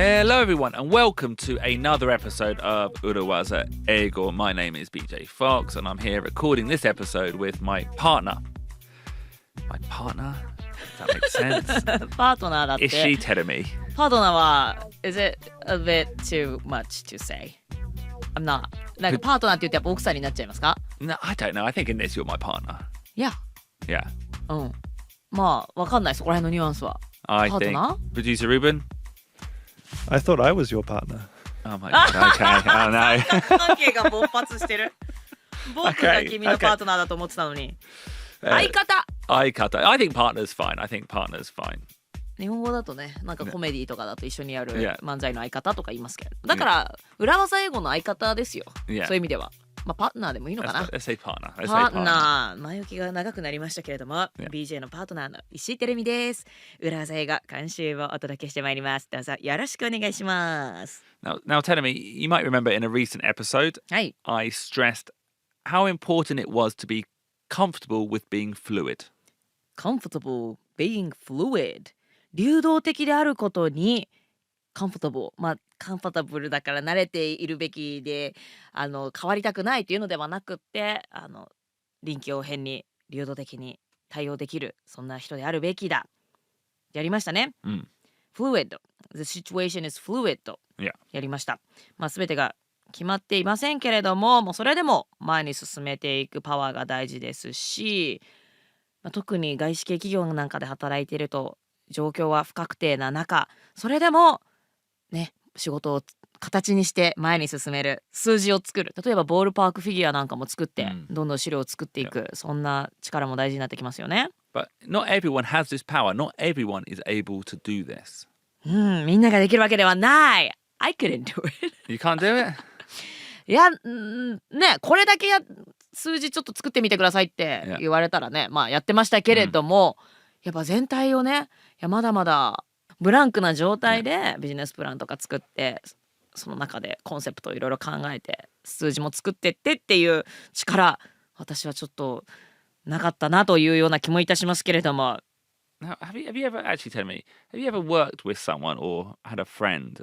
Hello everyone and welcome to another episode of 裏技英語. My name is BJ Fox and I'm here recording this episode with my partner. My partner? Does that make sense? パートナーだって。Is she telling me? パートナーは Is it a bit too much to say? I'm not. なんかパートナーって言ってやっぱ奥さんになっちゃいますか？ No, I don't know. I think in this you're my partner. Yeah. Yeah. うん。まあわかんない、そこら辺のニュアンスは。I パート think ナー Producer Ruben? I thought I was your partner. Oh my god, okay. Oh no. 関係が勃発してる。僕が君のパートナーだと思ってたのに。相方。I think partner's fine. I think partner's fine. 日本語だとね、なんかコメディとかだと一緒にやる Yeah. 漫才の相方とか言いますけど。だから裏技英語の相方ですよ。Yeah. そういう意味では。まあパートナーでもいいのかな。 Let's say partner. Let's パ say ート partner. ナー、前置きが長くなりましたけれども、Yeah. BJ のパートナーの石井てるみです。裏技英語監修をお届けしてまいります。どうぞよろしくお願いします。Now tell me, you might remember in a recent episode, はい。 I stressed how important it was to be comfortable with being fluid. comfortable being fluid 流動的であることに comfortable まあ comfortable だから慣れているべきで変わりたくないというのではなくって臨機応変に流動的に対応できるそんな人であるべきだやりましたね、うん、fluid the situation is fluid Yeah. やりましたまあ全てが決まっていませんけれども、もうそれでも前に進めていくパワーが大事ですし、特に外資系企業なんかで働いていると状況は不確定な中、それでもね仕事を形にして前に進める数字を作る、例えばボールパークフィギュアなんかも作って、どんどん資料を作っていく、そんな力も大事になってきますよね。But not everyone has this power. Not everyone is able to do this. みんなができるわけではない。I couldn't do it. You can't do it? いや、ね、これだけ数字ちょっと作ってみてくださいって言われたらね、まあやってましたけれども、やっぱ全体をね、いやまだまだブランクな状態でビジネスプランとか作って、その中でコンセプトをいろいろ考えて、数字も作ってってっていう力、私はちょっとなかったなというような気もいたしますけれども。Now, have you ever actually tell me? Have you ever worked with someone or had a friend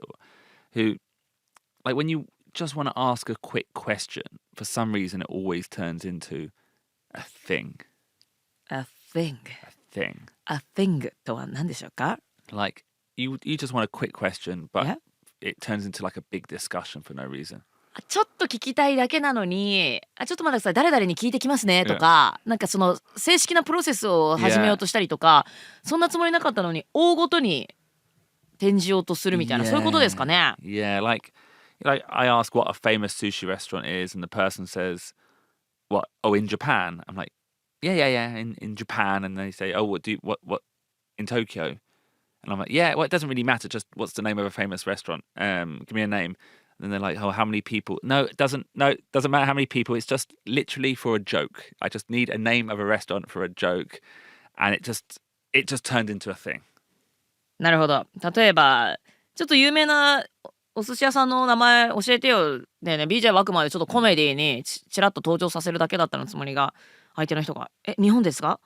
who, like, when you just want to ask a quick question, for some reason it always turns into a thing. A thing. A thing. A thing とは何でしょうか? Like, you just want a quick question, but Yeah. it turns into like a big discussion for no reason. ちょっと聞きたいだけなのに、ちょっと待ってください、誰々に聞いてきますねとか、なんかその正式なプロセスを始めようとしたりとか、そんなつもりなかったのに大ごとに転じようとするみたいな、そういうことですかね。Yeah, like I ask what a famous sushi restaurant is, and the person says, "What? Oh, in Japan." I'm like, "Yeah, in Japan." And they say, "Oh, what in Tokyo?" And I'm like, "Yeah, well, it doesn't really matter. Just what's the name of a famous restaurant? Give me a name." And they're like, "Oh, how many people?" No, it doesn't matter how many people. It's just literally for a joke. I just need a name of a restaurant for a joke, and it just turned into a thing. なるほど。例えばちょっと有名なお寿司屋さんの名前教えてよ。ねえねえ BJ 枠までちょっとコメディにちらっと登場させるだけだったのつもりが、相手の人が日本ですか？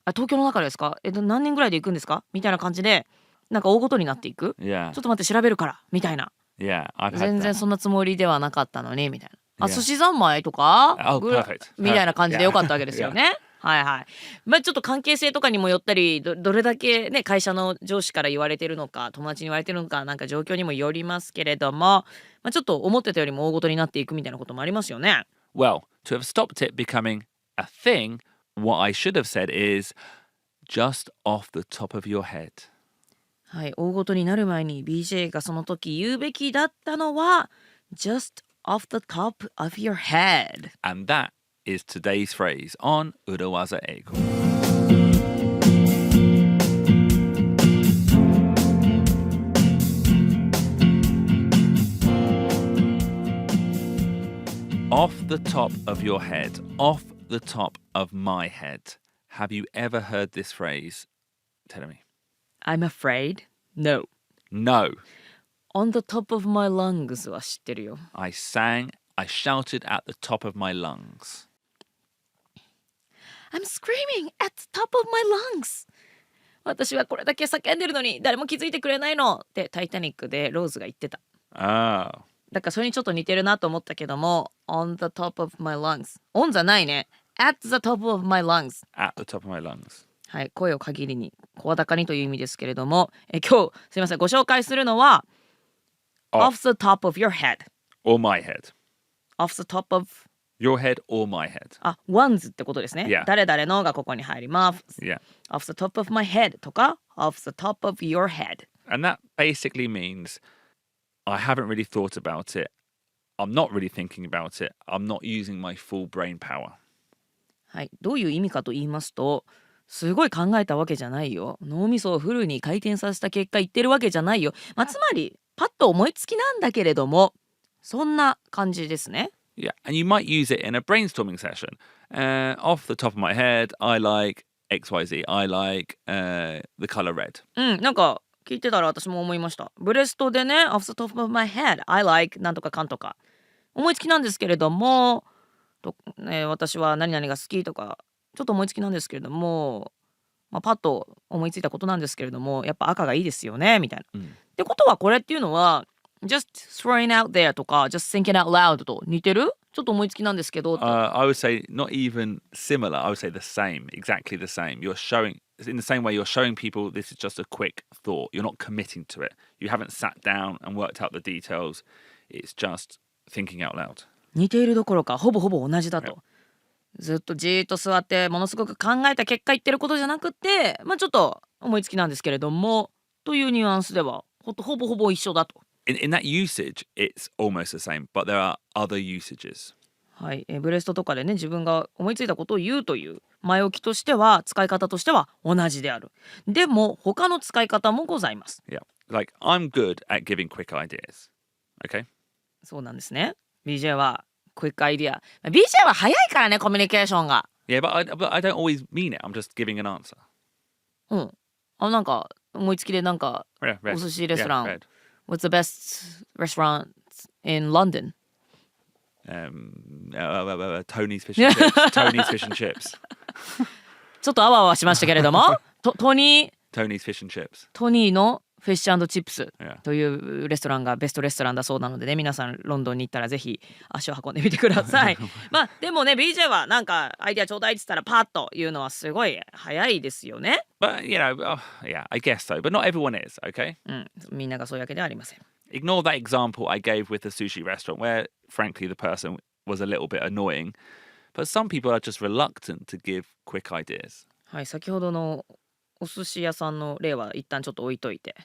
東京の中ですか？何人ぐらいで行くんですか？みたいな感じでなんか大ごとになっていく。Yeah. ちょっと待って調べるからみたいな。Yeah, I've had 全然 that. そんなつもりではなかったのにみたいな。Yeah. 寿司三昧とか、Oh, perfect. みたいな感じでよかったわけですよ Yeah. ね。はいはい。まあちょっと関係性とかにもよったり、どれだけね会社の上司から言われてるのか、友達に言われてるのか、なんか状況にもよりますけれども、まあちょっと思ってたよりも大ごとになっていくみたいなこともありますよね。Well, to have stopped it becoming a thing, what I should have said is just off the top of your head. はい、大ごとになる前に BJ がその時言うべきだったのは just off the top of your head. And that is today's phrase on 裏技英語. Off the top of your head, off the top of my head. Have you ever heard this phrase? Tell me. I'm afraid? No. No. On the top of my lungs は知ってるよ。I shouted at the top of my lungs. I'm screaming at the top of my lungs. 私はこれだけ叫んでるのに誰も気づいてくれないのってタイタニックでローズが言ってた。Ah. だからそれにちょっと似てるなと思ったけども on the top of my lungs on じゃないね at the top of my lungs At the top of my lungs. はい、声を限りに声高にという意味ですけれども、今日すいませんご紹介するのは off the top of your head Or my head. off the top of Your head or my head. one's ってことですね、Yeah. 誰々のがここに入ります、Yeah. off the top of my head とか off the top of your head And that basically means I haven't really thought about it. I'm not really thinking about it. I'm not using my full brain power. はい、どういう意味かと言いますとすごい考えたわけじゃないよ脳みそをフルに回転させた結果言ってるわけじゃないよ、つまりパッと思いつきなんだけれどもそんな感じですね。Yeah, and you might use it in a brainstorming session. Off the top of my head, I like XYZ. I like the color red. なんか聞いてたら私も思いました。ブレストでね off the top of my head I like なんとかかんとか思いつきなんですけれども私は何々が好きとかちょっと思いつきなんですけれども、パッと思いついたことなんですけれどもやっぱ赤がいいですよねみたいな、ってことはこれっていうのは just throwing out there とか just thinking out loud と似てるちょっと思いつきなんですけど、I would say not even similar. I would say the same, exactly the same. You're showing, in the same way you're showing people this is just a quick thought. You're not committing to it. You haven't sat down and worked out the details. It's just thinking out loud. 似ているどころかほぼほぼ同じだと、ずっとじーっと座ってものすごく考えた結果言ってることじゃなくて、ちょっと思いつきなんですけれどもというニュアンスではほぼほぼ一緒だと。In that usage, it's almost the same, but there are other usages. はい、ブレストとかでね自分が思いついたことを言うという前置きとしては使い方としては同じである。でも他の使い方もございます。Yeah, like I'm good at giving quick ideas. Okay? そうなんですね。BJ はクイックアイディア。BJ は早いからねコミュニケーションが。Yeah, but I don't always mean it. I'm just giving an answer. なんか思いつきでなんか Yeah, red. お寿司レストラン。Yeah, red. What's the best restaurant in London? Tony's fish and chips. Tony's fish and chips. ちょっとあわあわしましたけれどもトニ Tony's fish and chips. ーのフィッシュ&チップス Yeah. というレストランがベストレストランだそうなのでね、皆さんロンドンに行ったらぜひ足を運んでみてくださいでもね BJ はなんかアイデアちょうだいって言ったらパッと言うのはすごい早いですよね。 But, yeah, I guess so. But not everyone is, okay? みんながそういうわけではありません。 Ignore that example I gave with the sushi restaurant where, frankly, the person was a little bit annoying. But some people are just reluctant to give quick ideas. はい、先ほどのお寿司屋さんの例は一旦ちょっと置いといて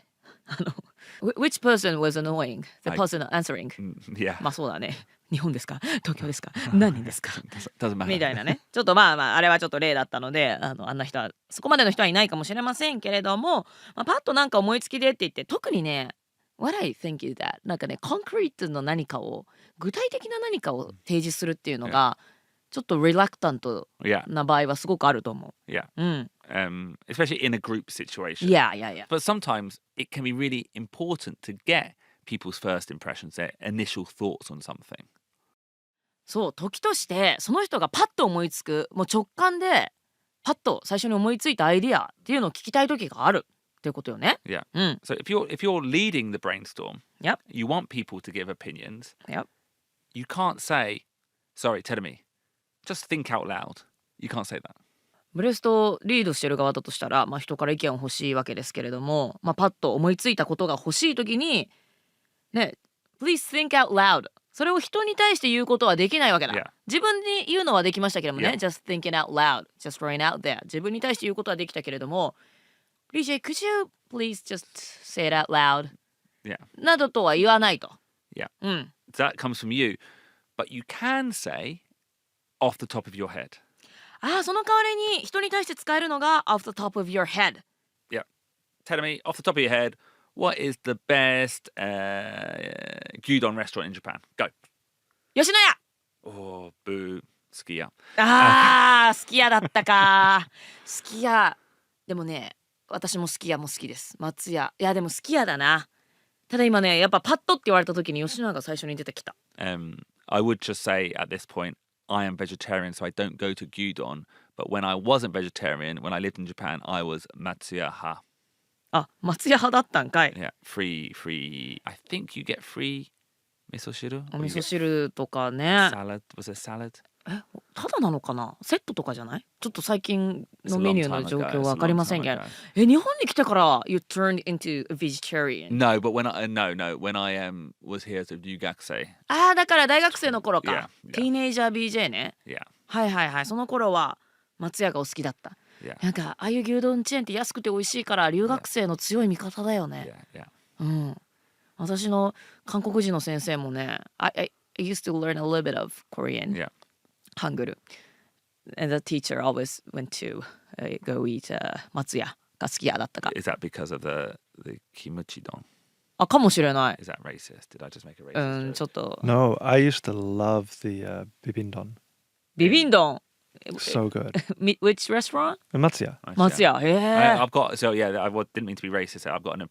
Which person was annoying? The person answering. Yeah. そうだね。日本ですか東京ですか何人ですかDoesn't matter. みたいなね。ちょっとあれはちょっと例だったのであんな人はそこまでの人はいないかもしれませんけれども、パッとなんか思いつきでって言って特にね What I think is that なんかねコンクリートの何かを具体的な何かを提示するっていうのがちょっとリラクタントな場合はすごくあると思う。Yeah. Especially in a group situation. Yeah. But sometimes it can be really important to get people's first impressions, their initial thoughts on something. そう時としてその人がパッと思いつくもう直感でパッと最初に思いついたアイディアっていうのを聞きたい時があるっていうことよね。Yeah. So if you're leading the brainstorm, Yep. you want people to give opinions. Yep. You can't say, "Sorry, tell me. Just think out loud." You can't say that. ブレストをリードしてる側だとしたら、人から意見を欲しいわけですけれども、パッと思いついたことが欲しい時にね Please think out loud それを人に対して言うことはできないわけだ。Yeah. 自分に言うのはできましたけどもね、Yeah. Just thinking out loud Just throwing out there 自分に対して言うことはできたけれども BJ could you please just say it out loud Yeah. などとは言わないと。 Yeah. That comes from you. But you can say off the top of your head. その代わりに人に対して使えるのが off the top of your head. Yeah. Tell me off the top of your head, what is the best gyudon restaurant in Japan? Go. 吉野家 Oh, boo. 好きや。すき家だったかすき家でもね私もすき家も好きです。松屋いやでもすき家だな。ただ今ねやっぱパッとって言われた時に吉野家が最初に出てきた。I would just say at this point, I am vegetarian, so I don't go to gyudon. But when I wasn't vegetarian, when I lived in Japan, I was Matsuya-ha. あ、松屋派だったんかい。 Yeah, free. I think you get free misoshiru. お or 味 you 噌 get 汁とかね。 salad. Was it salad? ただなのかな、セットとかじゃない？ちょっと最近 It's の a メ long ニューの time 状 ago. 況 It's わ a かり long ません time けど、 ago. 日本に来てから You turned into a vegetarian。 No, but when I when I was here as a ryugakusei. ああ、だから大学生の頃か。 Yeah, yeah. ティーネイジャー BJ ね。 Yeah, はいはいはい。その頃は松屋がお好きだった。 yeah, なんかああいう牛丼チェーンって安くて美味しいから留学生の強い味方だよね。 yeah. うん。私の韓国人の先生もね、I used to learn a little bit of Korean, Yeah. ハングル。And the teacher always went to go eat 松屋が好きやだったか。 Is that because of the kimuchi don? あ、かもしれない。 Is that racist? Did I just make a う racist ん、 joke? ちょっと。 No, I used to love the bibindon. ビビンドン。 So good. Which restaurant? Matsuya. Nice, 松 yeah. 屋。へえ。 I've got I didn't mean to be racist. I've got an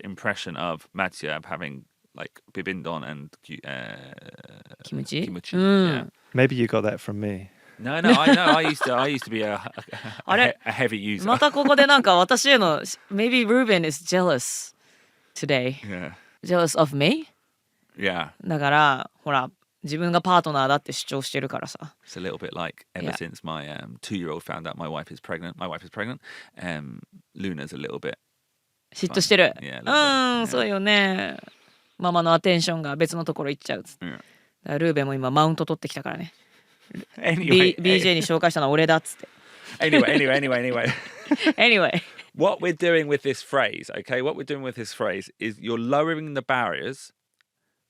impression of Matsuya of having like bibindon and キムチ？ kimuchi. う Yeah. ん。 Maybe you got that from me. No, I know. I used to be a あれ？ heavy user. またここでなんか私への Maybe Ruben is jealous today. Yeah. Jealous of me? Yeah. だからほら自分がパートナーだって主張してるからさ。 It's a little bit like ever Yeah. since my 2-year-old found out my wife is pregnant. Luna's a little bit. 嫉妬してる。 Yeah, a little う bit. ん、 Yeah. そうよね。ママのアテンションが別のところ行っちゃうっつって。 Yeah. だからルーベンも今マウント取ってきたからね。Anyway, BJ に紹介したのは俺だっつって。anyway. Anyway. What we're doing with this phrase, okay? What we're doing with this phrase is you're lowering the barriers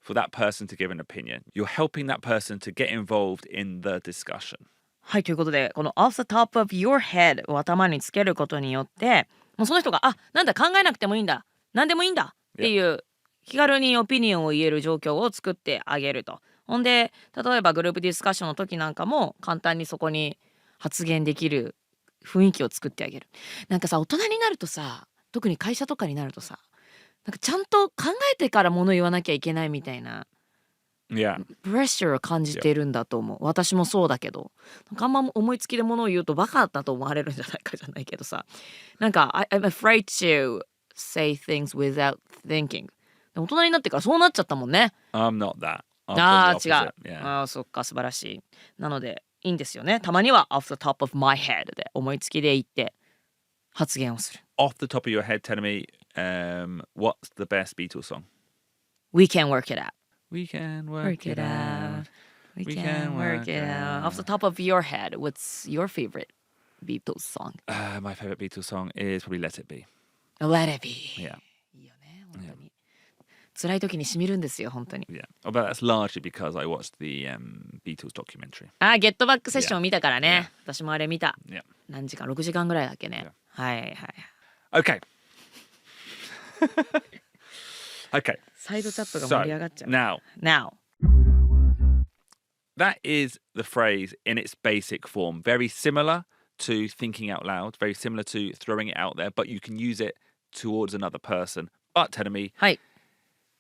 for that person to give an opinion. You're helping that person to get involved in the discussion. はい、ということで、この off the top of your head を頭につけることによって、もうその人が、あ、なんだ考えなくてもいいんだ。なんでもいいんだっていう気軽にオピニオンを言える状況を作ってあげると。ほんで、例えばグループディスカッションの時なんかも簡単にそこに発言できる雰囲気を作ってあげる。なんかさ、大人になるとさ、特に会社とかになるとさ、なんかちゃんと考えてから物言わなきゃいけないみたいな Yeah. プレッシャーを感じているんだと思う。私もそうだけど、なんかあんま思いつきで物を言うとバカだと思われるんじゃないかじゃないけどさ、なんか I'm afraid to say things without thinking。大人になってからそうなっちゃったもんね。I'm not that. I'm ああ、 the 違う。 opposite. Yeah. ああ、そっか、素晴らしい。なのでいいんですよね。たまには off the top of my head で思いつきで言って発言をする。Off the top of your head, tell me, what's the best Beatles song? We can work it out. We can Work it out. We can work it out. Off the top of your head, what's your favorite Beatles song? My favorite Beatles song is probably Let It Be. Let it be. Yeah. いいよね、本当に。辛い時にしみるんですよ、本当に。 Yeah. Oh, but that's largely because I watched the Beatles documentary. あ、ゲットバックセッション見たからね。私もあれ見た。 Yeah. 何時間 ?6 時間ぐらいだっけね。はいはい。 Okay. Okay. サイドチャットが So 盛り上がっちゃう。 now, Now. that is the phrase in its basic form. Very similar to thinking out loud, very similar to throwing it out there, but you can use it towards another person. But telling me, はい。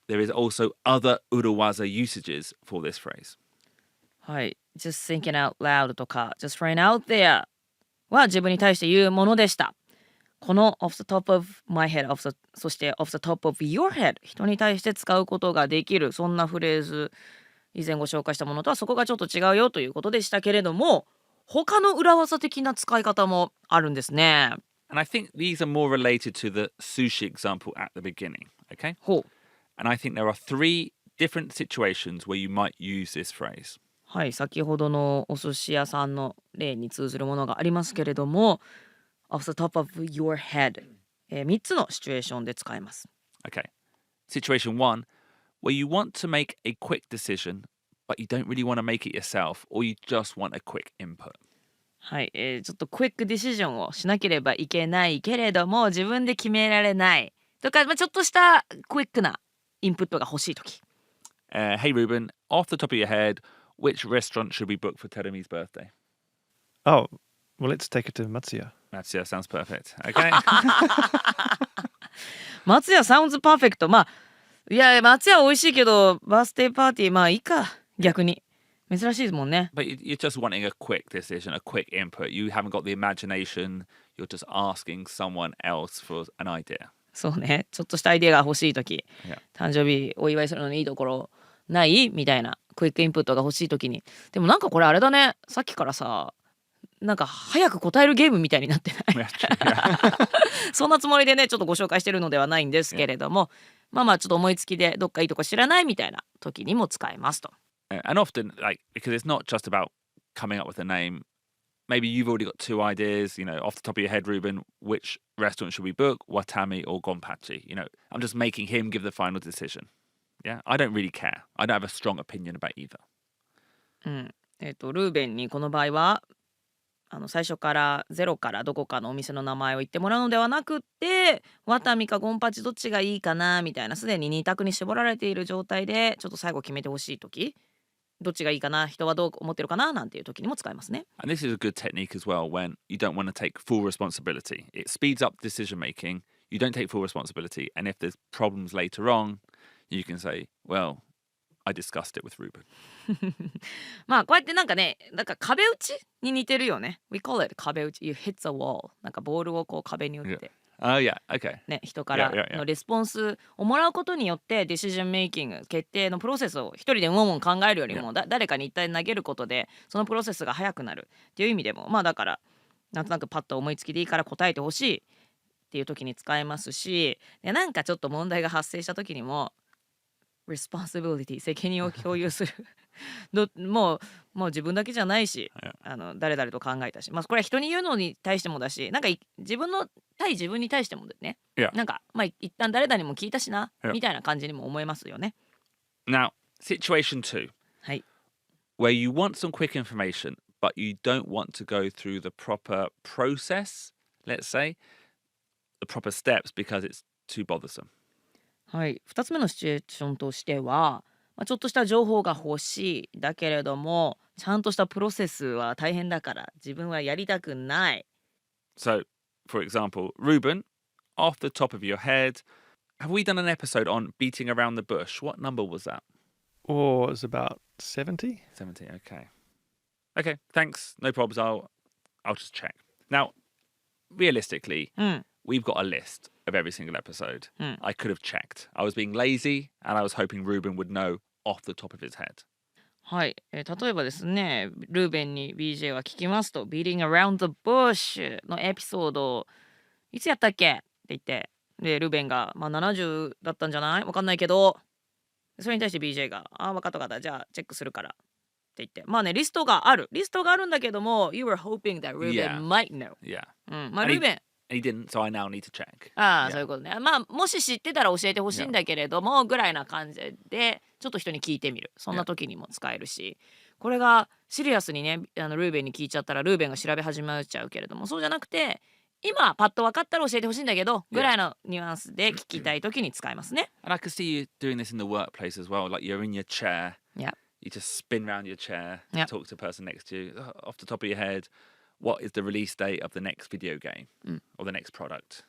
there is also other uruwaza usages for this phrase. はい。Just thinking out loud とか Just throwing out there は自分に対して言うものでした。この off the top of my head, そして off the top of your head 人に対して使うことができるそんなフレーズ以前ご紹介したものとはそこがちょっと違うよということでしたけれども他の裏技的な使い方もあるんですね。 And I think these are more related to the sushi example at the beginning, okay? ほう。 And I think there are 3 different situations where you might use this phrase. はい、先ほどのお寿司屋さんの例に通ずるものがありますけれども off the top of your head、3つのシチュエーションで使えます。 Okay. Situation 1, where you want to make a quick decision, but you don't really want to make it yourself, or you just want a quick input. はい、ちょっとクイックディシジョンをしなければいけないけれども自分で決められないとか、ちょっとしたクイックなインプットが欲しいとき。Hey Ruben, off the top of your head, which restaurant should we book for Terumi's birthday? Oh, well, let's take it to Matsuya. Matsuya sounds perfect. Okay. 松屋サウンズパーフェクト。まあいや松屋美味しいけどバースデーパーティーまあいいか逆に。珍しいもんね。 But you're just wanting a quick decision, a quick input. You haven't got the imagination. You're just asking someone else for an idea. そうね、ちょっとしたアイデアが欲しいとき、 Yeah. 誕生日お祝いするのにいいところないみたいなクイックインプットが欲しいときに。でもなんかこれあれだね、さっきからさ、なんか早く答えるゲームみたいになってない Yeah, true, yeah. そんなつもりでねちょっとご紹介してるのではないんですけれども、まあちょっと思いつきでどっかいいとこ知らないみたいな時にも使えますと。And often, like, because it's not just about coming up with a name. Maybe you've already got two ideas, off the top of your head, Ruben, which restaurant should we book, Watami or Gonpachi? I'm just making him give the final decision. Yeah, I don't really care. I don't have a strong opinion about either. ルーベンにこの場合は最初からゼロからどこかのお店の名前を言ってもらうのではなくって、ワタミかゴンパチどっちがいいかなみたいな、すでに2択に絞られている状態でちょっと最後決めてほしい時、どっちがいいかな、人はどう思ってるかななんていう時にも使えますね。 And this is a good technique as well when you don't want to take full responsibility. It speeds up decision making. You don't take full responsibility. And if there's problems later on, you can say, well, I discussed it with Ruben. まあこうやってなんかね、なんか壁打ちに似てるよね。 We call it 壁打ち。 You hit the wall。 なんかボールをこう壁に打って、Oh, yeah, okay. ね、人からのレスポンスをもらうことによってディシジョンメイキング、決定のプロセスを一人でうんうん考えるよりも、誰かに一体投げることでそのプロセスが早くなるっていう意味でも、まあだからなんとなくパッと思いつきでいいから答えてほしいっていう時に使えますし、でなんかちょっと問題が発生した時にもresponsibility 責任を共有するもう自分だけじゃないし、誰々と考えたし、まあこれは人に言うのに対してもだし、なんか自分に対してもね、なんかまあ一旦誰々にも聞いたしな、みたいな感じにも思えますよね。 Now, situation 2. はい。 Where you want some quick information, but you don't want to go through the proper process, let's say, the proper steps because it's too bothersome. はい、2つ目のシチュエーションとしては、ちょっとした情報が欲しいだけれどもちゃんとしたプロセスは大変だから自分はやりたくない。 So, for example, Ruben, off the top of your head, have we done an episode on beating around the bush? What number was that? Oh, it was about 70. 70, okay. Okay, thanks. No problems. I'll just check. Now, realistically, we've got a list of every single episode. I could have checked. I was being lazy and I was hoping Ruben would know off the top of his head. はい、例えばですね、ルーベンに BJ は聞きますと Beating Around the Bush のエピソードいつやったっけって言って、でルーベンが、70だったんじゃないわかんないけど、それに対して BJ が分かった分かった、じゃあチェックするからって言って、リストがあるんだけども You were hoping that Ruben might know. Yeah. ルーベンHe didn't, so I now need to check. そういうことね。もし知ってたら教えてほしいんだけれども、ぐらいな感じでちょっと人に聞いてみる。そんな時にも使えるし、これがシリアスにね、ルーベンに聞いちゃったらルーベンが調べ始めちゃうけれども、そうじゃなくて今パッと分かったら教えてほしいんだけどぐらいのニュアンスで聞きたい時に使えますね。And I can see you doing this in the workplace as well. Like you're in your chair. Yeah. You just spin around your chair, Yep. talk to the person next to you. Off the top of your head, what is the release date of the next video game or the next product?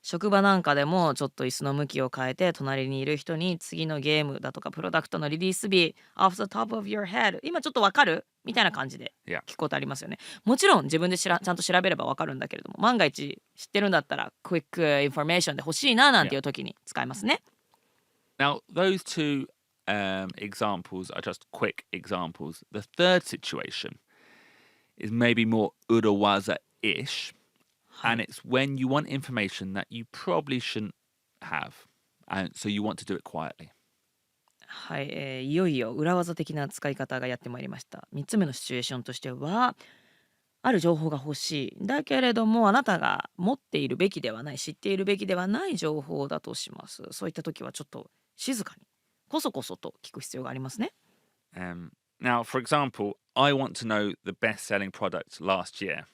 職場なんかでもちょっと椅子の向きを変えて隣にいる人に次のゲームだとかプロダクトのリリース日 off the top of your head 今ちょっとわかるみたいな感じで聞くことありますよね。もちろん自分でちゃんと調べればわかるんだけれども、万が一知ってるんだったら quick information で欲しいななんていう時に使えますね。 Now, those two examples are just quick examples. The third situation is maybe more urawaza-ish, and it's when you want information that you probably shouldn't have, and so you want to do it quietly. はい、いよいよ裏技的な使い方がやってまいりました。3つ目のシチュエーションとしては、ある情報が欲しいだけれどもあなたが持っているべきではない、知っているべきではない情報だとします。そういった時はちょっと静かにこそこそと聞く必要がありますね。Now, for example, I want to know the best-selling product last year.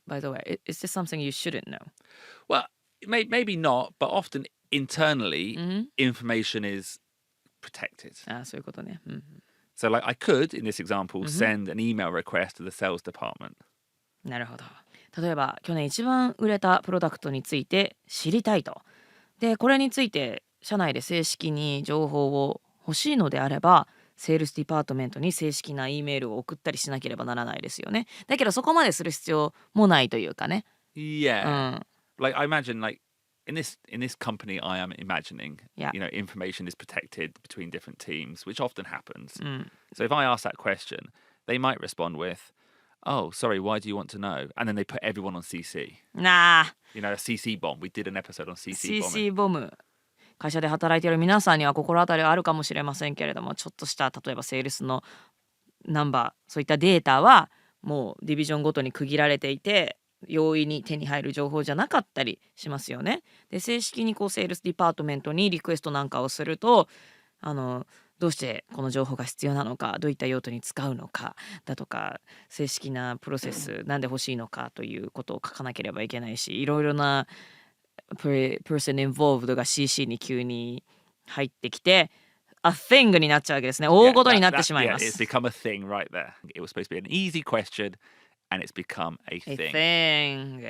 By the way, is this something you shouldn't know? Well, maybe not, but often internally, information is protected. そういうことね。So, like, I could, in this example, send an email request to the sales department. なるほど。例えば去年一番売れたプロダクトについて知りたいと。でこれについて社内で正式に情報を欲しいのであればセールスディパートメントに正式な E メールを送ったりしなければならないですよね。だけどそこまでする必要もないというかね。Yeah. Like I imagine like in this company I am imagining, Yeah. information is protected between different teams, which often happens. So if I ask that question, they might respond with, "Oh, sorry, why do you want to know?" And then they put everyone on CC. なあ、A CC bomb. We did an episode on CC bombing. CC ボム。会社で働いている皆さんには心当たりはあるかもしれませんけれども、ちょっとした例えばセールスのナンバー、そういったデータはもうディビジョンごとに区切られていて、容易に手に入る情報じゃなかったりしますよね。で、正式にセールスディパートメントにリクエストなんかをすると、どうしてこの情報が必要なのか、どういった用途に使うのかだとか、正式なプロセスなんで欲しいのかということを書かなければいけないし、いろいろなperson involved が CC に急に入ってきて a thing になっちゃうわけですね。大ごとになってしまいます。It's become a thing right there. It was supposed to be an easy question and it's become a thing.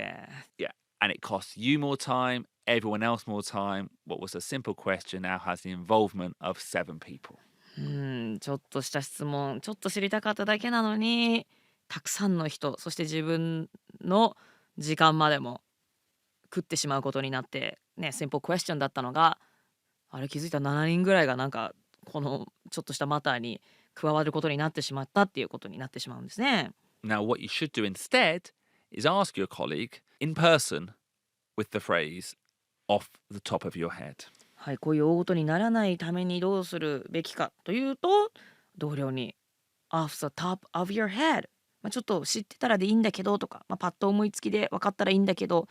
Yeah, and it costs you more time, everyone else more time. What was a simple question now has the involvement of 7 people. ちょっとした質問、ちょっと知りたかっただけなのに、たくさんの人、そして自分の時間までも食ってしまうことになってね、simple question だったのが、あれ気づいたら7人ぐらいがなんかこのちょっとしたマターに加わることになってしまったっていうことになってしまうんですね。Now, what you should do instead is ask your colleague in person with the phrase off the top of your head. はい、こういう大ごとにならないためにどうするべきかというと、同僚に off the top of your head、ちょっと知ってたらでいいんだけどとか、パッと思いつきで分かったらいいんだけど、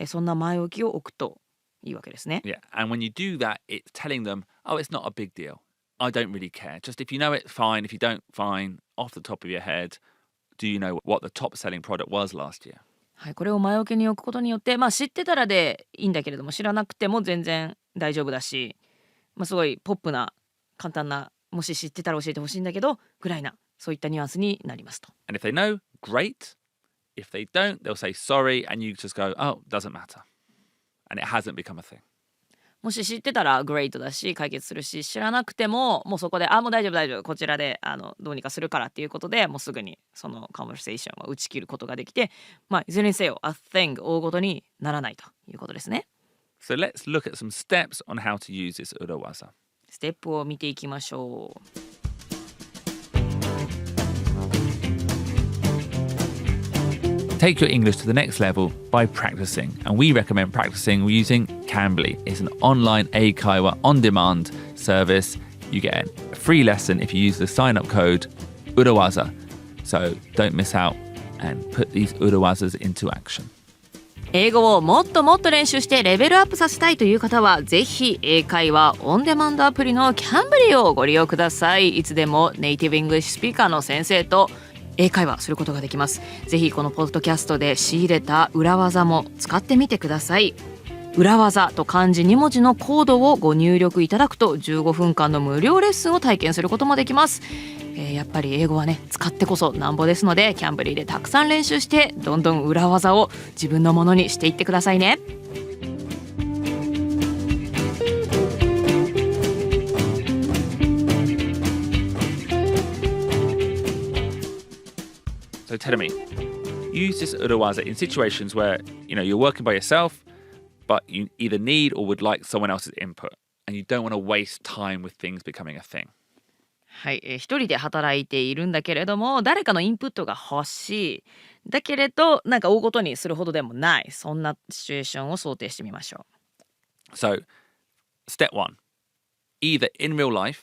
そんな前置きを置くといいわけですね。Yeah, and when you do that, it's telling them, oh, it's not a big deal. I don't really care. Just if you know it, fine. If you don't, fine. Off the top of your head, do you know what the top selling product was last year? はい、これを前置きに置くことによって、知ってたらでいいんだけれども、知らなくても全然大丈夫だし、すごいポップな簡単な、もし知ってたら教えてほしいんだけどぐらいな、そういったニュアンスになりますと。And if they know, great. If they don't, they'll say sorry and you just go, oh, doesn't matter. And it hasn't become a thing. もし知ってたら great だし解決するし、知らなくてももうそこでもう大丈夫こちらでどうにかするからっていうことで、もうすぐにそのコンバーセーションを打ち切ることができて、いずれにせよ a thing 大ごとにならないということですね。So let's look at some steps on how to use this urawaza. ステップを見ていきましょう。Take your English to the next level by practicing, and we recommend practicing using Cambly. It's an online eikaiwa on-demand service. You get a free lesson if you use the sign-up code urawaza. So don't miss out and put these urawazas into action. 英語をもっともっと練習してレベルアップさせたいという方は、ぜひ英会話オンデマンドアプリのキャンブリーをご利用ください。いつでもネイティブイングリッシュスピーカーの先生と英会話することができます。ぜひこのポッドキャストで仕入れた裏技も使ってみてください。裏技と漢字2文字のコードをご入力いただくと15分間の無料レッスンを体験することもできます。やっぱり英語はね、使ってこそなんぼですので、キャンブリーでたくさん練習してどんどん裏技を自分のものにしていってくださいね。So tell me, use this urawaza in situations where, you're working by yourself, but you either need or would like someone else's input, and you don't want to waste time with things becoming a thing. はい、一人で働いているんだけれども、誰かのインプットが欲しい。だけれど、なんか大ごとにするほどでもない。そんなシチュエーションを想定してみましょう。So, step 1, either in real life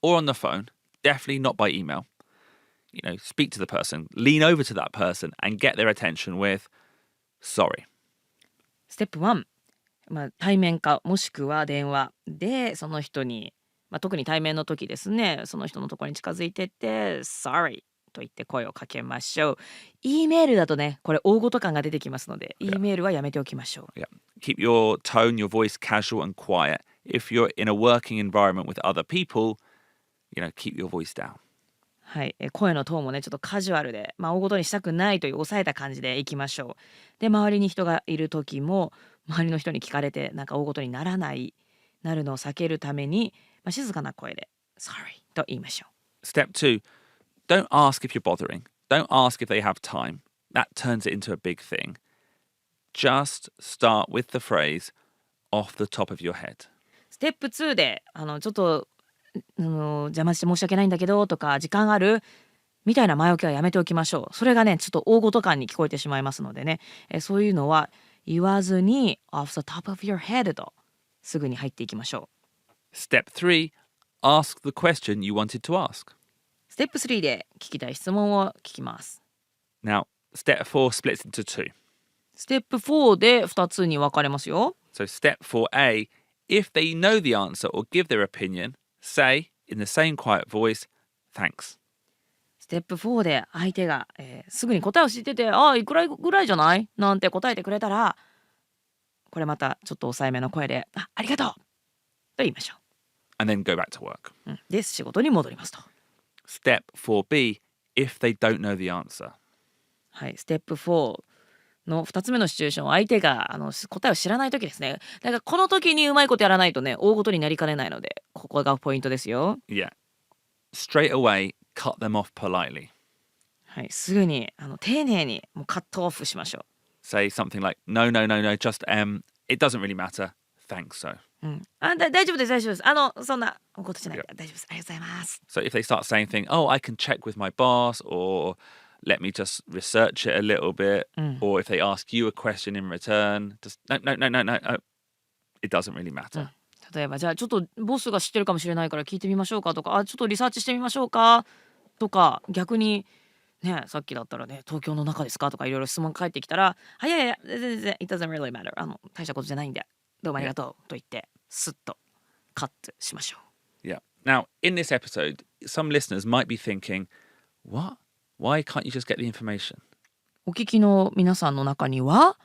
or on the phone, definitely not by email. Speak to the person, lean over to that person and get their attention with, sorry. ステップ1、対面かもしくは電話でその人に、特に対面の時ですね、その人のところに近づいてって sorry と言って声をかけましょう。E メールだとね、これ大ごと感が出てきますので、E メールはやめておきましょう。Yeah. Keep your tone, your voice casual and quiet. If you're in a working environment with other people, keep your voice down. はい、声のトーンもね、ちょっとカジュアルで、大ごとにしたくないという抑えた感じでいきましょう。で、周りに人がいる時も、周りの人に聞かれてなんか大ごとになるのを避けるために、静かな声で sorry と言いましょ Step 2, don't ask if you're bothering. Don't ask if they have time. That turns it into a big thing. Just start with the phrase off the top of your head. ステップ2でちょっと邪魔して申し訳ないんだけどとか時間あるみたいな前置きはやめておきましょう。それがねちょっと大ごと感に聞こえてしまいますのでね、そういうのは言わずに off the top of your head とすぐに入っていきましょう。 Step 3, ask the question you wanted to ask. ステップ3で聞きたい質問を聞きます。 Now, step 4 splits into two. ステップ4で2つに分かれますよ。 So step 4a, if they know the answer or give their opinion, say in the same quiet voice, thanks. ステップ4で相手が、すぐに答えを知ってて、いくらぐらいじゃないなんて答えてくれたら、これまたちょっと抑えめの声で、ありがとうと言いましょう。And then go back to work. で、仕事に戻りますと。Step 4b, if they don't know the answer. はい、ステップ4の2つ目のシチュエーション、相手が答えを知らない時ですね。だからこの時にうまいことやらないとね、大ごとになりかねないので、ここがポイントですよ。Yeah. Straight away, cut them off politely. はい、すぐに丁寧にもうカットオフしましょ Say something like, no, just, it doesn't really matter. Thanks, so. う。大丈夫です、大丈夫です。そんなことじゃないから大丈夫です。ありがとうございます。So if they start saying things, oh, I can check with my boss, or let me just research it a little bit, or if they ask you a question in return, just no, it doesn't really matter. 例えばじゃあちょっとボスが知ってるかもしれないから聞いてみましょうかとか、ちょっとリサーチしてみましょうかとか、逆にね、さっきだったらね、東京の中ですかとかいろいろ質問返ってきたら、いやいや全然 it doesn't really matter、大したことじゃないんでどうもありがとうと言ってスッとカットしましょう。 Yeah. Now, in this episode, some listeners might be thinking, what? Why can't you just get the information? お聞きの皆さんの中には、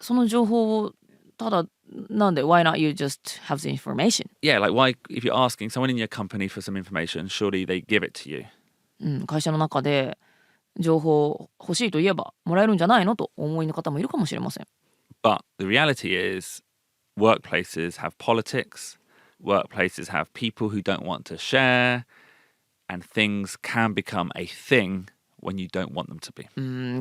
その情報をただなんで why not you just have the information? Yeah, like why, if you're asking someone in your company for some information, surely they give it to you. 会社の中で情報欲しいと言えばもらえるんじゃないのとお思いの方もいるかもしれません。 But the reality is, workplaces have politics, workplaces have people who don't want to share, and things can become a thing when you don't want them to be.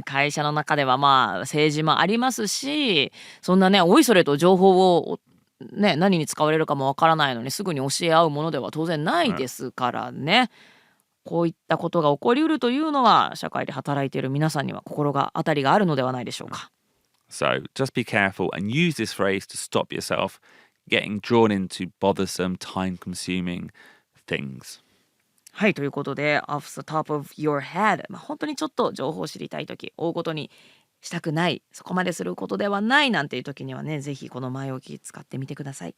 会社の中では政治もありますし、そんなねおいそれと情報をね何に使われるかもわからないのにすぐに教え合うものでは当然ないですからね。こういったことが起こりうるというのは社会で働いている皆さんには心が当たりがあるのではないでしょうか。So just be careful and use this phrase to stop yourself getting drawn into bothersome, time-consuming things. はい、ということで off the top of your head、本当にちょっと情報を知りたいとき、大ごとにしたくない、そこまですることではないなんていうときにはね、ぜひこの前置き使ってみてください。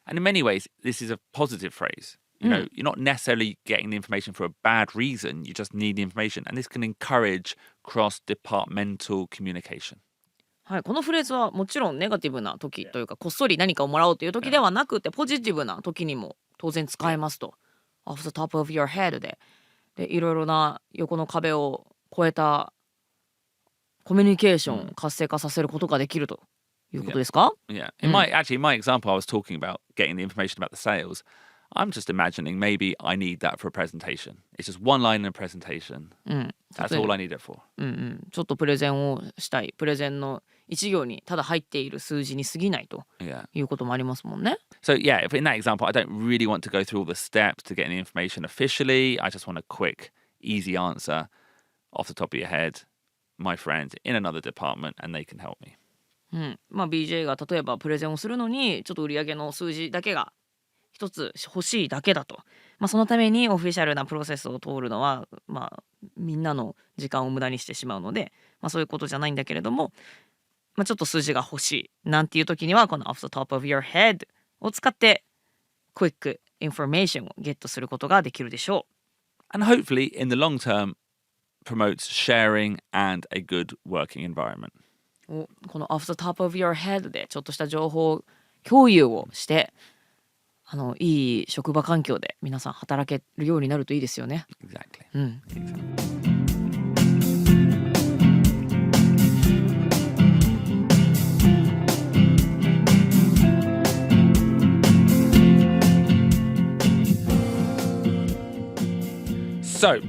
And in many ways, this is a positive phrase. You know, you're not necessarily getting the information for a bad reason. You just need the information. And this can encourage cross-departmental communication. はい、このフレーズはもちろんネガティブな時というか、こっそり何かをもらおうという時ではなくて、ポジティブな時にも当然使えますと。off the top of your head でいろいろな横の壁を越えたコミュニケーションを活性化させることができるということですか？ Yeah. In my example, I was talking about getting the information about the sales. I'm just imagining maybe I need that for a presentation. It's just one line in a presentation. That's all I need it for. ちょっとプレゼンをしたい。プレゼンの一行にただ入っている数字に過ぎないということもありますもんね。So yeah, if in that example, I don't really want to go through all the steps to get the information officially. I just want a quick, easy answer off the top of your head. My friend in another department, and they can help me. BJ が例えばプレゼンをするのにちょっと売上の数字だけが一つ欲しいだけだと、そのためにオフィシャルなプロセスを通るのは、みんなの時間を無駄にしてしまうので、そういうことじゃないんだけれども、ちょっと数字が欲しいなんていう時にはこの off the top of your head を使ってクイックインフォメーションをゲットすることができるでしょう。 And hopefully in the long term promotes sharing and a good working environment. この off the top of your head でちょっとした情報共有をしていい職場環境で皆さん働けるようになるといいですよね。 Exactly. So,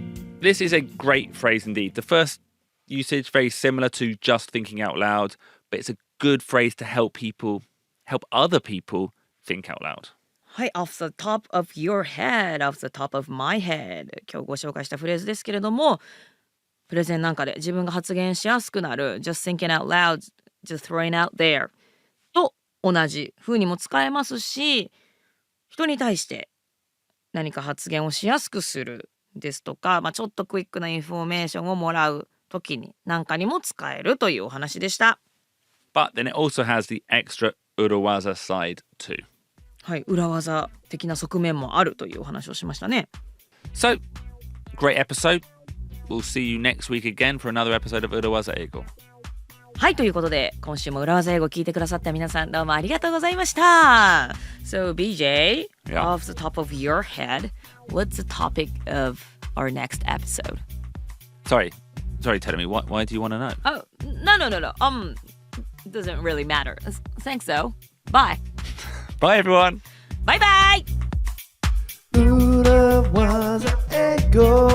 this is a great phrase indeed. The first usage, very similar to just thinking out loud, but it's a good phrase to help other people think out loud. はい、off the top of your head, off the top of my head 今日ご紹介したフレーズですけれども、プレゼンなんかで自分が発言しやすくなる just thinking out loud, just throwing out there と同じ風にも使えますし、人に対して何か発言をしやすくするですとか、ちょっとクイックなインフォメーションをもらう時になんかにも使えるというお話でした。But then it also has the extra urawaza side too. はい、裏技的な側面もあるというお話をしましたね。So, great episode. We'll see you next week again for another episode of 裏技英語。はい、ということで今週も裏技英語聞いてくださった皆さんどうもありがとうございました。So BJ, Yeah. off the top of your head, what's the topic of our next episode? Sorry, tell me, why do you want to know? Oh, no. Doesn't really matter. Thanks though. Bye. Bye everyone! Bye bye! 裏技英語